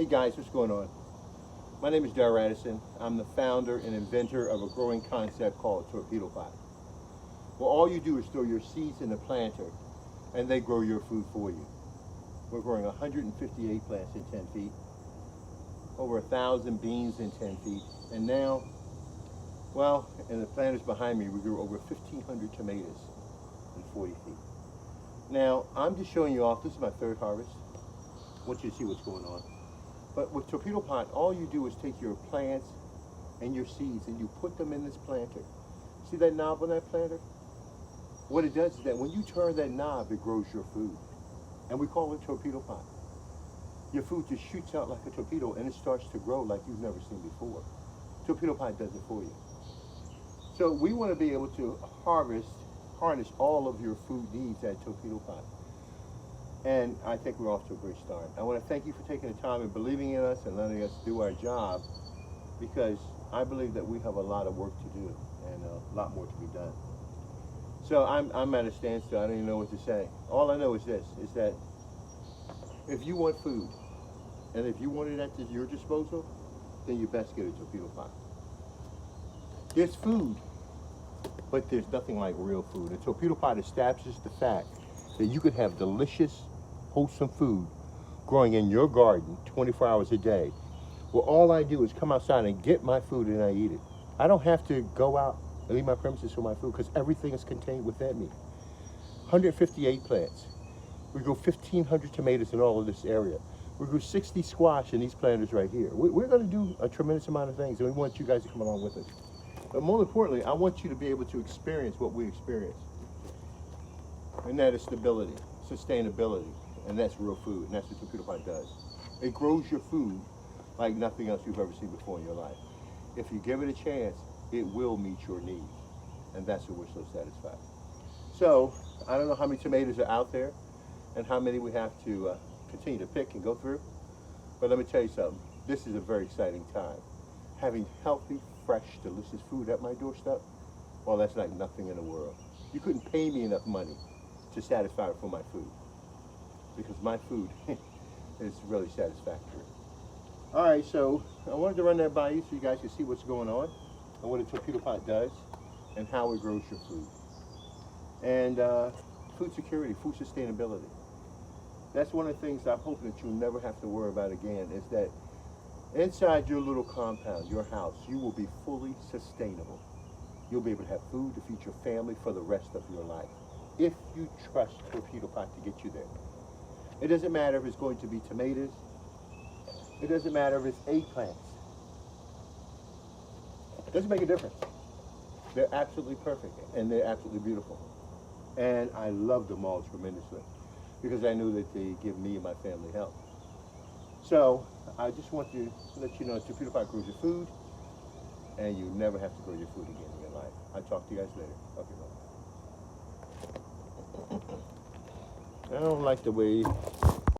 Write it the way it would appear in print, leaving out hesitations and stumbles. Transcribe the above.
Hey guys, what's going on? My name is Darrell Addison. I'm the founder and inventor of a growing concept called Torpedopot. Well, all you do is throw your seeds in the planter and they grow your food for you. We're growing 158 plants in 10 feet, over 1,000 beans in 10 feet, and now, well, in the planters behind me, we grew over 1,500 tomatoes in 40 feet. Now, I'm just showing you off. This is my third harvest. I want you to see what's going on. But with Torpedopot, all you do is take your plants and your seeds and you put them in this planter. See that knob on that planter? What it does is that when you turn that knob, it grows your food. And we call it Torpedopot. Your food just shoots out like a torpedo and it starts to grow like you've never seen before. Torpedopot does it for you. So we want to be able to harness all of your food needs at Torpedopot. And I think we're off to a great start. I want to thank you for taking the time and believing in us and letting us do our job, because I believe that we have a lot of work to do and a lot more to be done. So I'm at a standstill. I don't even know what to say. All I know is this, is that if you want food, and if you want it at your disposal, then you best get a Torpedopot. There's food, but there's nothing like real food. And Torpedopot establishes the fact that you could have delicious, wholesome food growing in your garden 24 hours a day. Well, all I do is come outside and get my food and I eat it. I don't have to go out and leave my premises for my food because everything is contained within me. 158 plants. We grow 1,500 tomatoes in all of this area. We grew 60 squash in these planters right here. We're going to do a tremendous amount of things, and we want you guys to come along with us. But more importantly, I want you to be able to experience what we experience. And that is stability, sustainability, and that's real food, and that's what Torpedopot does. It grows your food like nothing else you've ever seen before in your life. If you give it a chance, it will meet your needs, and that's what we're so satisfied. So, I don't know how many tomatoes are out there and how many we have to continue to pick and go through, but let me tell you something. This is a very exciting time. Having healthy, fresh, delicious food at my doorstep, well, that's like nothing in the world. You couldn't pay me enough money to satisfy for my food, because my food is really satisfactory. All right, so I wanted to run that by you so you guys can see what's going on and what a Torpedopot does and how it grows your food. And food security, food sustainability. That's one of the things I'm hoping that you'll never have to worry about again, is that inside your little compound, your house, you will be fully sustainable. You'll be able to have food to feed your family for the rest of your life, if you trust Torpedopot to get you there. It doesn't matter if it's going to be tomatoes. It doesn't matter if it's eggplants. It doesn't make a difference. They're absolutely perfect, and they're absolutely beautiful. And I love them all tremendously, because I know that they give me and my family health. So I just want to let you know that Torpedopot grows your food, and you never have to grow your food again in your life. I'll talk to you guys later. Okay, bye. I don't like the way